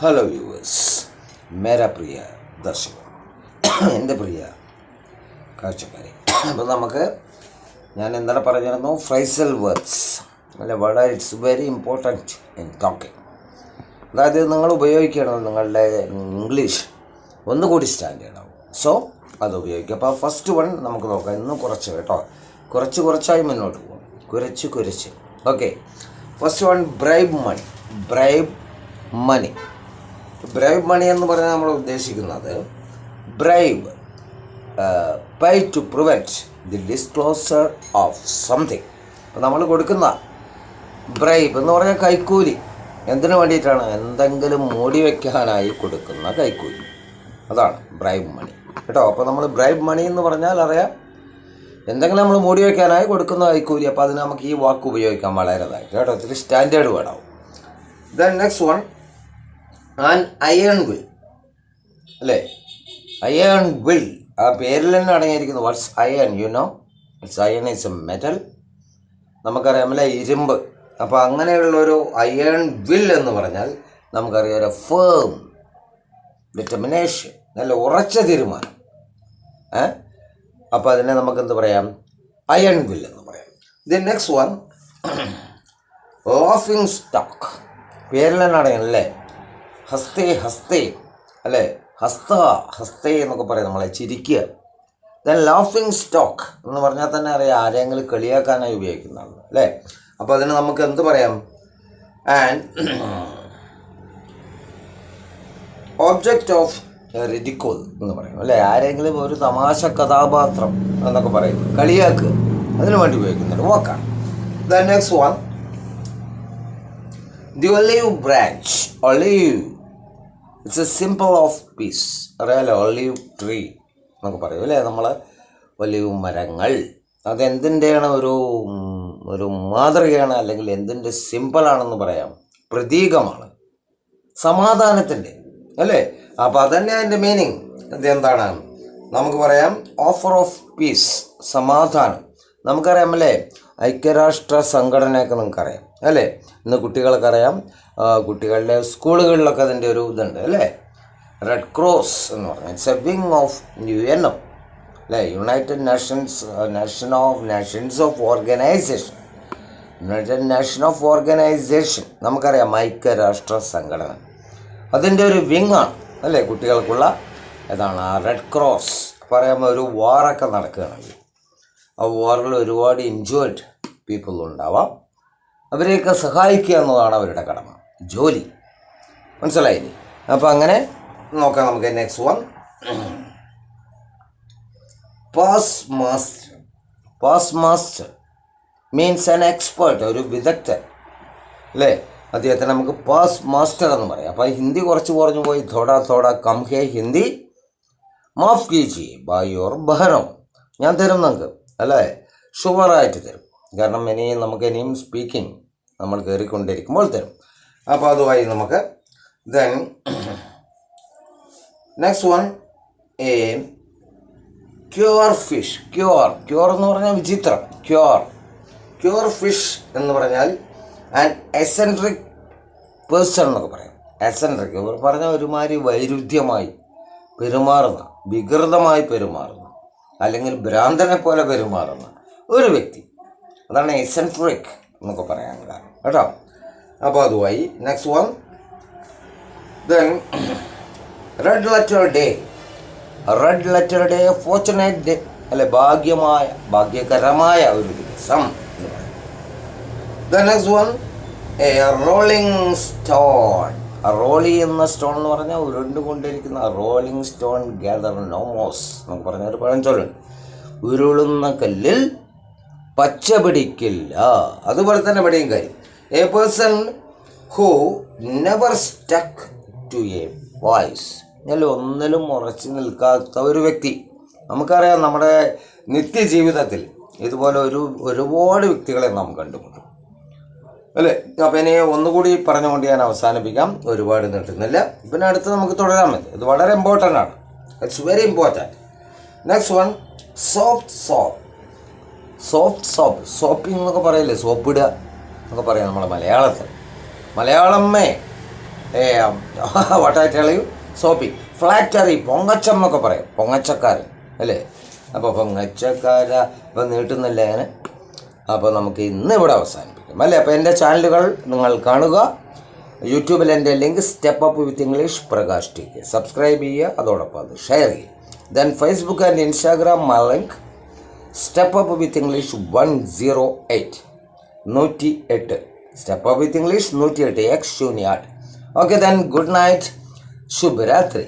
Hello viewers, മേരാ പ്രിയ ദർശകർ, എൻ്റെ പ്രിയ കാഴ്ചക്കാരെ. അപ്പോൾ ഞാൻ എന്താണ് പറഞ്ഞിരുന്നു, ഫ്രൈസൽ വേർഡ്സ് അല്ല, വളരെ it's very important in talking. അതായത് നിങ്ങൾ ഉപയോഗിക്കണം, നിങ്ങളുടെ ഇംഗ്ലീഷ് ഒന്നുകൂടി സ്റ്റാൻഡേർഡ് ആവും. സോ അത് ഉപയോഗിക്കുക. അപ്പോൾ ഫസ്റ്റ് വൺ നമുക്ക് നോക്കാം. ഇന്ന് കുറച്ച് കേട്ടോ, കുറച്ചായി മുന്നോട്ട് പോകും, കുരച്ച്. Okay, first one bribe money എന്ന് പറഞ്ഞാൽ നമ്മൾ ഉദ്ദേശിക്കുന്നത് bribe, pay to prevent the disclosure of something. അപ്പോൾ നമ്മൾ കൊടുക്കുന്ന ബ്രൈബ് എന്ന് പറഞ്ഞാൽ കൈക്കൂലി. എന്തിനു വേണ്ടിയിട്ടാണ്? എന്തെങ്കിലും മൂടി വയ്ക്കാനായി കൊടുക്കുന്ന കൈക്കൂലി, അതാണ് ബ്രൈബ് മണി കേട്ടോ. അപ്പോൾ നമ്മൾ ബ്രൈബ് മണി എന്ന് പറഞ്ഞാൽ അറിയാം, എന്തെങ്കിലും നമ്മൾ മൂടി വയ്ക്കാനായി കൊടുക്കുന്ന കൈക്കൂലി. അപ്പോൾ അതിന് നമുക്ക് ഈ വാക്ക് ഉപയോഗിക്കാൻ വളരെതായിട്ട് കേട്ടോ, ഒത്തിരി സ്റ്റാൻഡേർഡ് വേർഡാവും. Then next one, an iron will അല്ലേ. അയൺ വിൽ ആ പേരിൽ തന്നെ അടങ്ങിയിരിക്കുന്നു. What's iron? You know it's iron is a metal. നമുക്കറിയാം അല്ലേ, ഇരുമ്പ്. അപ്പോൾ അങ്ങനെയുള്ളൊരു അയൺ വിൽ എന്ന് പറഞ്ഞാൽ നമുക്കറിയാം ഒരു ഫേം ഡിറ്റർമിനേഷൻ, നല്ല ഉറച്ച തീരുമാനം. അപ്പോൾ അതിനെ നമുക്കെന്ത് പറയാം? അയൺ വിൽ എന്ന് പറയാം. The next one, laughing stock. പേരിൽ തന്നെ അടങ്ങണം അല്ലേ. ഹസ്തേ അല്ലേ, ഹസ്തേ എന്നൊക്കെ പറയാം, നമ്മളെ ചിരിക്കുക. ദെൻ ലാഫിംഗ് സ്റ്റോക്ക് എന്ന് പറഞ്ഞാൽ തന്നെ അറിയാം, ആരെങ്കിലും കളിയാക്കാനായി ഉപയോഗിക്കുന്നതാണ് അല്ലേ. അപ്പോൾ അതിന് നമുക്ക് എന്ത് പറയാം? ആൻഡ് ഓബ്ജക്റ്റ് ഓഫ് റിഡിക്കോൾ എന്ന് പറയും അല്ലേ. ആരെങ്കിലും ഒരു തമാശ കഥാപാത്രം എന്നൊക്കെ പറയും, കളിയാക്കുക, അതിനു വേണ്ടി ഉപയോഗിക്കുന്നുണ്ട് വാക്കാണ്. Then next one, the olive branch. Olive it's a symbol of peace. അറിയാമല്ലോ, ഒലീവ് ട്രീ എന്നൊക്കെ പറയും അല്ലേ. നമ്മൾ ഒലീവ് മരങ്ങൾ അതെന്തിൻ്റെയാണ്? ഒരു മാതൃകയാണ്, അല്ലെങ്കിൽ എന്തിൻ്റെ സിമ്പിളാണെന്ന് പറയാം, പ്രതീകമാണ്, സമാധാനത്തിൻ്റെ അല്ലേ. അപ്പോൾ അതന്നെ അതിൻ്റെ മീനിങ്. എന്താണ് നമുക്ക് പറയാം? ഓഫർ ഓഫ് പീസ്, സമാധാനം. നമുക്കറിയാം അല്ലേ, ഐക്യരാഷ്ട്ര സംഘടനയൊക്കെ നിങ്ങൾക്കറിയാം അല്ലേ. ഇന്ന് കുട്ടികൾക്കറിയാം, കുട്ടികളുടെ സ്കൂളുകളിലൊക്കെ അതിൻ്റെ ഒരു ഇതുണ്ട് അല്ലേ. റെഡ് ക്രോസ് എന്ന് പറഞ്ഞാൽ it's A wing of UNO അല്ലേ, യുണൈറ്റഡ് നേഷൻസ് ഓഫ് ഓർഗനൈസേഷൻ. നമുക്കറിയാം ഐക്യരാഷ്ട്ര സംഘടന, അതിൻ്റെ ഒരു വിങ്ങാണ് അല്ലേ കുട്ടികൾക്കുള്ള. ഏതാണ് ആ റെഡ് ക്രോസ്? പറയാമ്പോൾ ഒരു വാറൊക്കെ നടക്കുകയാണെങ്കിൽ ആ വാറിൽ ഒരുപാട് ഇൻജേർഡ് പീപ്പിൾ ഉണ്ടാവാം. അവരെയൊക്കെ സഹായിക്കുക എന്നതാണ് അവരുടെ കടമ, ജോലി. മനസ്സിലായില്ലേ? അപ്പോൾ അങ്ങനെ നോക്കാം നമുക്ക്. Next one, pass master means an expert, ഒരു വിദഗ്ധൻ അല്ലേ. അദ്ദേഹത്തിന് നമുക്ക് പാസ് മാസ്റ്റർ എന്ന് പറയാം. അപ്പോൾ ഹിന്ദി കുറച്ച് കുറഞ്ഞു പോയി. തോടാ കം ഹേ ഹിന്ദി മാഫ് കീജിയെ ബൈ യോർ ബഹനോ. ഞാൻ തരും നിങ്ങൾക്ക് അല്ലേ, ഷുവറായിട്ട് തരും. കാരണം ഇനിയും സ്പീക്കിംഗ് നമ്മൾ കയറിക്കൊണ്ടിരിക്കുമ്പോൾ തരും. അപ്പോൾ അതുമായി നമുക്ക്. Then next one, queer fish. Queer എന്ന് പറഞ്ഞാൽ വിചിത്രം. ക്യൂർ ഫിഷ് എന്ന് പറഞ്ഞാൽ ആൻ എസെൻട്രിക് പേഴ്സൺ എന്നൊക്കെ പറയാം. എസെൻട്രിക് പറഞ്ഞാൽ ഒരുമാതിരി വൈരുദ്ധ്യമായി പെരുമാറുന്ന, വികൃതമായി പെരുമാറുന്ന, അല്ലെങ്കിൽ ഭ്രാന്തനെ പോലെ പെരുമാറുന്ന ഒരു വ്യക്തി, അതാണ് എസെൻട്രിക് എന്നൊക്കെ പറയാൻ കാരണം കേട്ടോ. അപ്പോൾ അതുമായി. Next one, then red letter day, fortunate day അല്ലെ, ഭാഗ്യകരമായ ഒരു ദിവസം എന്ന് പറയും. Then next one, a rolling stone. റോളി എന്ന സ്റ്റോൺ എന്ന് പറഞ്ഞാൽ ഉരുണ്ടുകൊണ്ടിരിക്കുന്ന rolling stone gather no moss നമുക്ക് പറഞ്ഞ ഒരു പഴഞ്ചൊല്ലുണ്ട്. ഉരുളുന്ന കല്ലിൽ പച്ച പിടിക്കില്ല. അതുപോലെ തന്നെ ഇവിടെയും കാര്യം, a person who never stuck to a voice, ഒന്നിലും ഉറച്ചു നിൽക്കാത്ത ഒരു വ്യക്തി. നമുക്കറിയാം നമ്മുടെ നിത്യജീവിതത്തിൽ ഇതുപോലെ ഒരുപാട് വ്യക്തികളെ നാം കണ്ടുമുട്ടും അല്ലേ. അപ്പം ഇനി ഒന്നുകൂടി പറഞ്ഞുകൊണ്ട് ഞാൻ അവസാനിപ്പിക്കാം, ഒരുപാട് നീട്ടുന്നില്ല. പിന്നെ അടുത്ത് നമുക്ക് തുടരാൻ മതി. ഇത് വളരെ ഇമ്പോർട്ടൻ്റ് ആണ്, it's very important. Next one, soft soaping എന്നൊക്കെ പറയില്ലേ, സോപ്പിടുക എന്നൊക്കെ പറയാം നമ്മളെ മലയാളത്തിൽ. മലയാളമ്മേ what I tell you, soapy. Flattery, പൊങ്ങച്ചം എന്നൊക്കെ പറയും, പൊങ്ങച്ചക്കാരൻ അല്ലേ. അപ്പോൾ പൊങ്ങച്ചക്കാര ഇപ്പം നീട്ടുന്നില്ല ഞാൻ. അപ്പോൾ നമുക്ക് ഇന്ന് ഇവിടെ അവസാനിപ്പിക്കാം അല്ലേ. അപ്പോൾ എൻ്റെ ചാനലുകൾ നിങ്ങൾ കാണുക. യൂട്യൂബിൽ എൻ്റെ link step up with English Prakash T K, subscribe ചെയ്യുക, അതോടൊപ്പം അത് ഷെയർ ചെയ്യുക. Then Facebook and Instagram my link step up with English 108 108 step up with English 108 X0. Okay then good night, ശുഭരാത്രി.